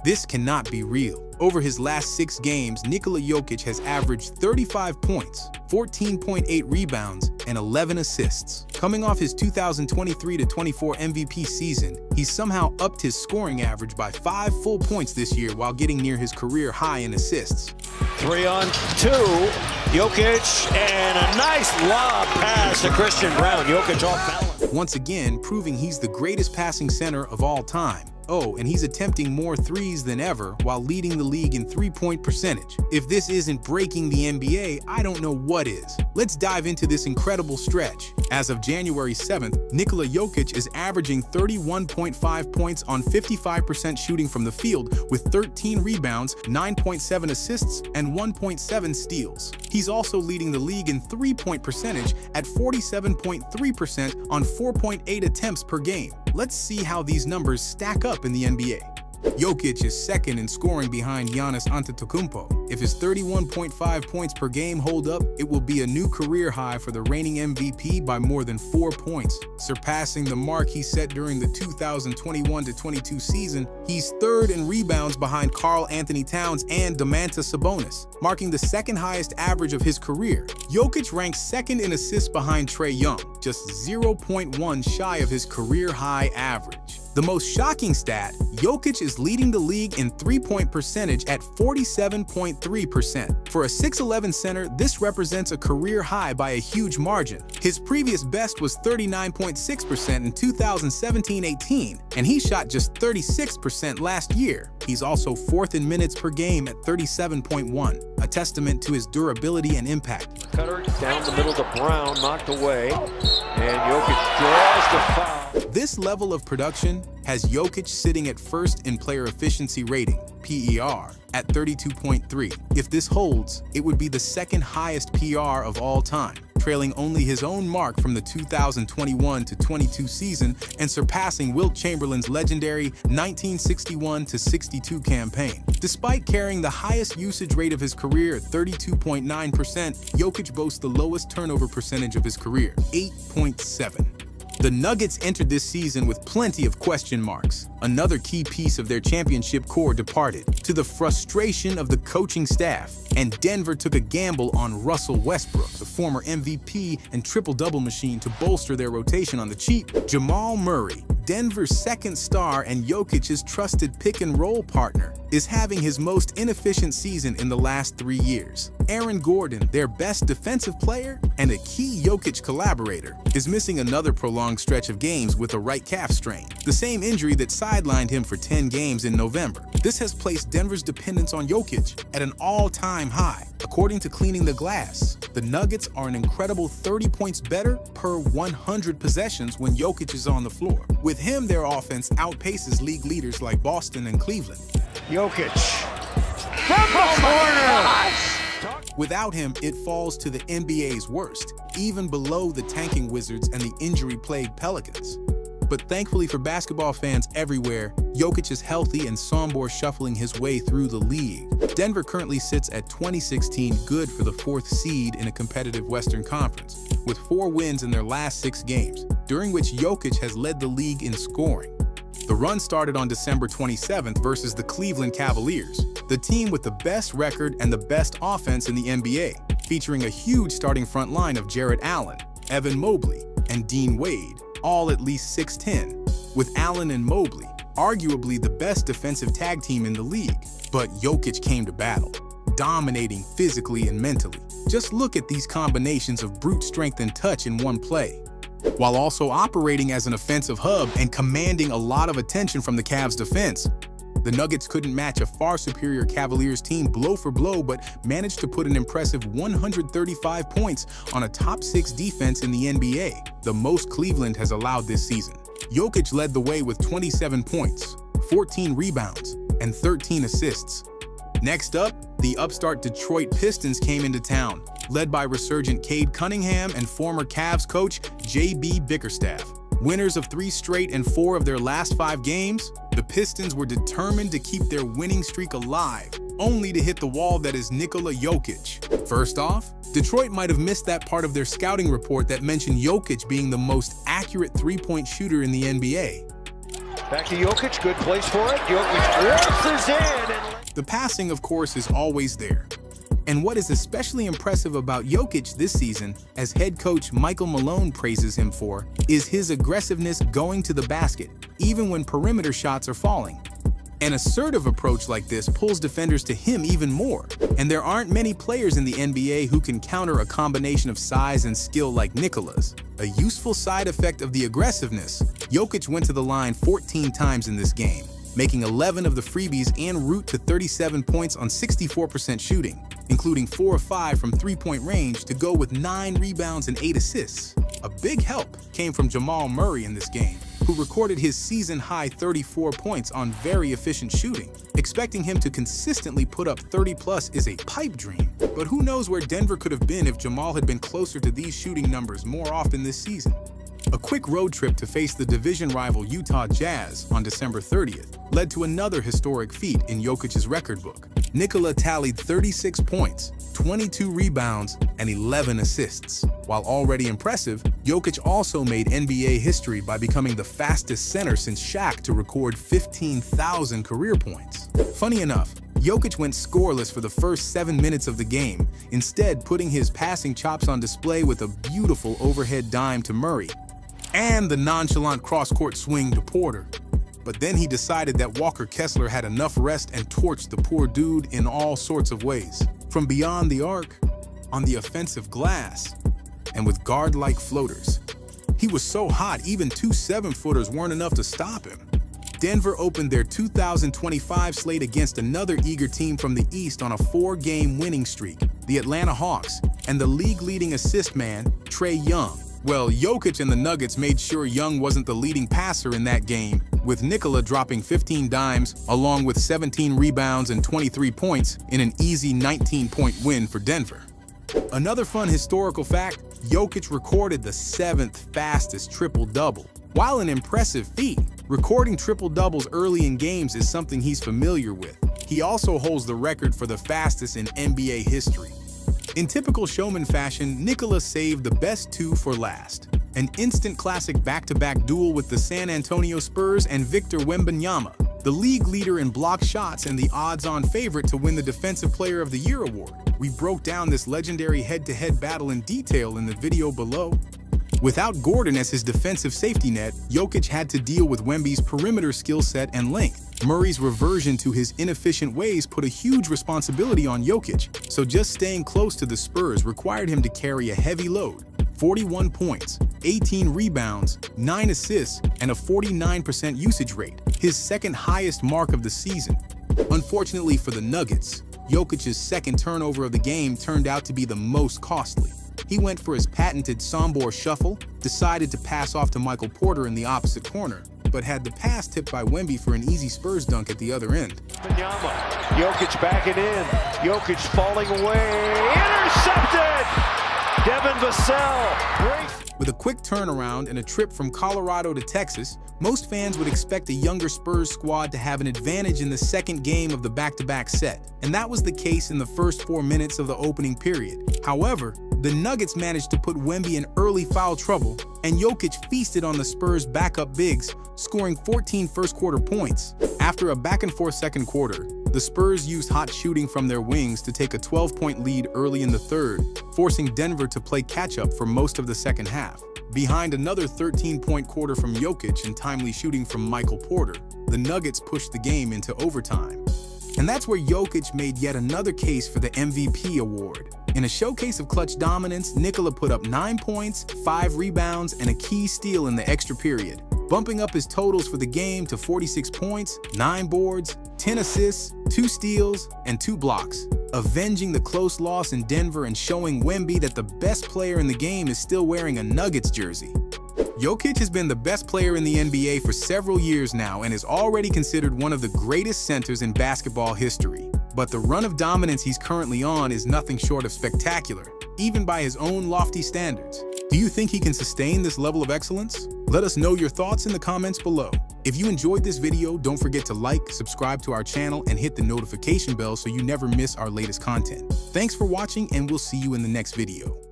This cannot be real. Over his last 6 games, Nikola Jokic has averaged 35 points, 14.8 rebounds, and 11 assists. Coming off his 2023-24 MVP season, he's somehow upped his scoring average by 5 full points this year while getting near his career high in assists. 3-on-2, Jokic, and a nice lob pass to Christian Brown. Jokic off balance. Once again, proving he's the greatest passing center of all time. Oh, and he's attempting more threes than ever while leading the league in three-point percentage. If this isn't breaking the NBA, I don't know what is. Let's dive into this incredible stretch. As of January 7th, Nikola Jokic is averaging 31.5 points on 55% shooting from the field with 13 rebounds, 9.7 assists, and 1.7 steals. He's also leading the league in three-point percentage at 47.3% on 4.8 attempts per game. Let's see how these numbers stack up in the NBA. Jokic is second in scoring behind Giannis Antetokounmpo. If his 31.5 points per game hold up, it will be a new career high for the reigning MVP by more than 4 points, surpassing the mark he set during the 2021-22 season. He's third in rebounds behind Karl Anthony Towns and Domantas Sabonis, marking the second highest average of his career. Jokic ranks second in assists behind Trae Young, just 0.1 shy of his career-high average. The most shocking stat, Jokic is leading the league in three-point percentage at 47.3%. For a 6'11 center, this represents a career high by a huge margin. His previous best was 39.6% in 2017-18, and he shot just 36% last year. He's also fourth in minutes per game at 37.1, a testament to his durability and impact. Cutter down the middle to Brown, knocked away, and Jokic draws the foul. This level of production has Jokic sitting at first in player efficiency rating, PER, at 32.3. If this holds, it would be the second highest PR of all time, trailing only his own mark from the 2021-22 season and surpassing Wilt Chamberlain's legendary 1961-62 campaign. Despite carrying the highest usage rate of his career at 32.9%, Jokic boasts the lowest turnover percentage of his career, 8.7. The Nuggets entered this season with plenty of question marks. Another key piece of their championship core departed, to the frustration of the coaching staff, and Denver took a gamble on Russell Westbrook, the former MVP and triple-double machine, to bolster their rotation on the cheap. Jamal Murray, Denver's second star and Jokic's trusted pick-and-roll partner, is having his most inefficient season in the last 3 years. Aaron Gordon, their best defensive player and a key Jokic collaborator, is missing another prolonged stretch of games with a right calf strain, the same injury that sidelined him for 10 games in November. This has placed Denver's dependence on Jokic at an all-time high. According to Cleaning the Glass, the Nuggets are an incredible 30 points better per 100 possessions when Jokic is on the floor. With him, their offense outpaces league leaders like Boston and Cleveland. Jokic from the corner. Without him, it falls to the NBA's worst, even below the tanking Wizards and the injury-plagued Pelicans. But thankfully for basketball fans everywhere, Jokic is healthy and somber shuffling his way through the league. Denver currently sits at 2016, good for the 4th seed in a competitive Western Conference, with 4 wins in their last 6 games, during which Jokic has led the league in scoring. The run started on December 27th versus the Cleveland Cavaliers, the team with the best record and the best offense in the NBA, featuring a huge starting front line of Jarrett Allen, Evan Mobley, and Dean Wade, all at least 6'10", with Allen and Mobley arguably the best defensive tag team in the league. But Jokic came to battle, dominating physically and mentally. Just look at these combinations of brute strength and touch in one play, while also operating as an offensive hub and commanding a lot of attention from the Cavs' defense. The Nuggets couldn't match a far superior Cavaliers team blow for blow, but managed to put an impressive 135 points on a top 6 defense in the NBA, the most Cleveland has allowed this season. Jokic led the way with 27 points, 14 rebounds, and 13 assists. Next up, the upstart Detroit Pistons came into town, led by resurgent Cade Cunningham and former Cavs coach J.B. Bickerstaff. Winners of 3 straight and 4 of their last 5 games, the Pistons were determined to keep their winning streak alive, only to hit the wall that is Nikola Jokic. First off, Detroit might have missed that part of their scouting report that mentioned Jokic being the most accurate three-point shooter in the NBA. Back to Jokic, good place for it. Jokic waltzes in. The passing, of course, is always there. And what is especially impressive about Jokic this season, as head coach Michael Malone praises him for, is his aggressiveness going to the basket, even when perimeter shots are falling. An assertive approach like this pulls defenders to him even more, and there aren't many players in the NBA who can counter a combination of size and skill like Nikola's. A useful side effect of the aggressiveness, Jokic went to the line 14 times in this game, making 11 of the freebies en route to 37 points on 64% shooting, including 4 of 5 from three-point range to go with 9 rebounds and 8 assists. A big help came from Jamal Murray in this game, who recorded his season-high 34 points on very efficient shooting. Expecting him to consistently put up 30-plus is a pipe dream, but who knows where Denver could have been if Jamal had been closer to these shooting numbers more often this season. A quick road trip to face the division rival Utah Jazz on December 30th led to another historic feat in Jokic's record book. Nikola tallied 36 points, 22 rebounds, and 11 assists. While already impressive, Jokic also made NBA history by becoming the fastest center since Shaq to record 15,000 career points. Funny enough, Jokic went scoreless for the first 7 minutes of the game, instead putting his passing chops on display with a beautiful overhead dime to Murray and the nonchalant cross-court swing to Porter. But then he decided that Walker Kessler had enough rest and torched the poor dude in all sorts of ways. From beyond the arc, on the offensive glass, and with guard-like floaters. He was so hot, even 2 7-footers weren't enough to stop him. Denver opened their 2025 slate against another eager team from the East on a 4-game winning streak, the Atlanta Hawks, and the league-leading assist man, Trae Young. Well, Jokic and the Nuggets made sure Young wasn't the leading passer in that game, with Nikola dropping 15 dimes along with 17 rebounds and 23 points in an easy 19-point win for Denver. Another fun historical fact, Jokic recorded the 7th fastest triple-double. While an impressive feat, recording triple-doubles early in games is something he's familiar with. He also holds the record for the fastest in NBA history. In typical showman fashion, Nikola saved the best 2 for last. An instant classic back-to-back duel with the San Antonio Spurs and Victor Wembanyama, the league leader in blocked shots and the odds-on favorite to win the Defensive Player of the Year award. We broke down this legendary head-to-head battle in detail in the video below. Without Gordon as his defensive safety net, Jokic had to deal with Wemby's perimeter skill set and length. Murray's reversion to his inefficient ways put a huge responsibility on Jokic, so just staying close to the Spurs required him to carry a heavy load. 41 points, 18 rebounds, 9 assists, and a 49% usage rate, his second highest mark of the season. Unfortunately for the Nuggets, Jokic's second turnover of the game turned out to be the most costly. He went for his patented Sombor shuffle, decided to pass off to Michael Porter in the opposite corner, but had the pass tipped by Wemby for an easy Spurs dunk at the other end. Jokic backing in. Jokic falling away. Intercepted! Devin Vassell. With a quick turnaround and a trip from Colorado to Texas, most fans would expect a younger Spurs squad to have an advantage in the second game of the back-to-back set, and that was the case in the first 4 minutes of the opening period. However, the Nuggets managed to put Wemby in early foul trouble, and Jokic feasted on the Spurs' backup bigs, scoring 14 first-quarter points. After a back-and-forth second quarter, the Spurs used hot shooting from their wings to take a 12-point lead early in the third, forcing Denver to play catch-up for most of the second half. Behind another 13-point quarter from Jokic and timely shooting from Michael Porter, the Nuggets pushed the game into overtime. And that's where Jokic made yet another case for the MVP award. In a showcase of clutch dominance, Nikola put up 9 points, 5 rebounds, and a key steal in the extra period, bumping up his totals for the game to 46 points, 9 boards, 10 assists, 2 steals, and 2 blocks, avenging the close loss in Denver and showing Wemby that the best player in the game is still wearing a Nuggets jersey. Jokic has been the best player in the NBA for several years now and is already considered one of the greatest centers in basketball history. But the run of dominance he's currently on is nothing short of spectacular, even by his own lofty standards. Do you think he can sustain this level of excellence? Let us know your thoughts in the comments below. If you enjoyed this video, don't forget to like, subscribe to our channel, and hit the notification bell so you never miss our latest content. Thanks for watching, and we'll see you in the next video.